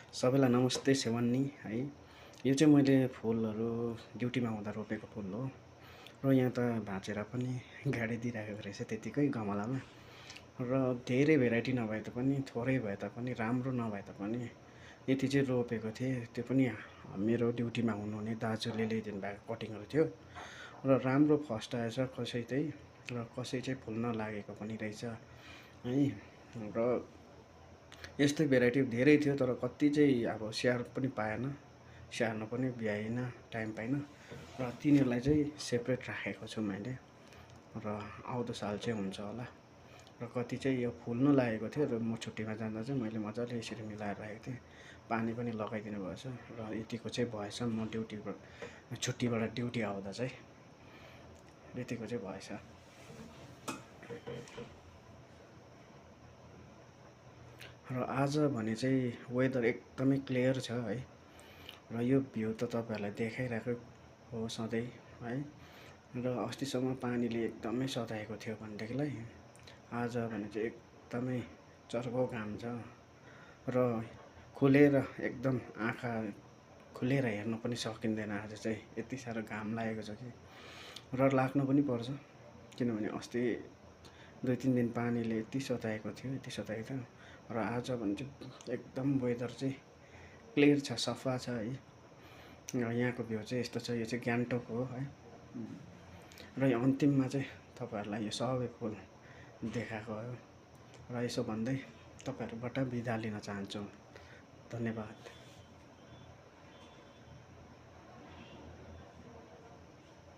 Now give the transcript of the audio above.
सबैलाई नमस्ते सेवान्नी है। यो चाहिँ मैले फुलहरू ड्युटीमा हुँदा रोपेको फुल हो र यहाँ त भाँचेर पनि गाडी दिइराखेको रहेछ त्यतिकै गमलामा। र धेरै भेराइटी नभए तापनि थोरै भए तापनि राम्रो नभए तापनि यति चाहिँ रोपेको थिएँ। त्यो पनि मेरो ड्युटीमा हुनुहुने दाजुले ल्याइदिनु भएको कटिङहरू थियो र राम्रो फर्स्ट आएछ कसै चाहिँ, र कसै चाहिँ फुल्न लागेको पनि रहेछ है। र यस्तै भेराइटी धेरै थियो तर कति चाहिँ अब स्याहार पनि पाएन, स्याहार्न पनि भ्याइनँ, टाइम पाइनँ र तिनीहरूलाई चाहिँ सेपरेट राखेको छु मैले। र आउँदो साल चाहिँ हुन्छ होला। र कति चाहिँ यो फुल्न लागेको थियो र म छुट्टीमा जाँदा चाहिँ मैले मजाले यसरी मिलाएर राखेको थिएँ। पानी पनि लगाइदिनु भएछ र यतिको चाहिँ भएछ। म छुट्टीबाट ड्युटी आउँदा चाहिँ यतिको चाहिँ भएछ। र आज भने चाहिँ वेदर एकदमै क्लियर छ है। र यो भ्यू त तपाईँहरूलाई देखाइरहेको हो सधैँ है। र अस्तिसम्म पानीले एकदमै सताएको थियो भनेदेखिलाई आज भने चाहिँ एकदमै चर्को घाम छ र खुलेर एकदम आँखा खुलेर हेर्न पनि सकिँदैन। आज चाहिँ यति साह्रो घाम लागेको छ कि, र लाग्नु पनि पर्छ किनभने अस्ति 2-3 दिन पानीले यति सताएको थियो र आज भने चाहिँ एकदम वेदर चाहिँ क्लियर छ, सफा छ है। र यहाँको भ्यू चाहिँ यस्तो छ। यो चाहिँ गान्तोक हो है। र यो अन्तिममा चाहिँ तपाईँहरूलाई यो सबै फुल देखाएको हो। र यसो भन्दै तपाईँहरूबाट बिदा लिन चाहन्छु। धन्यवाद।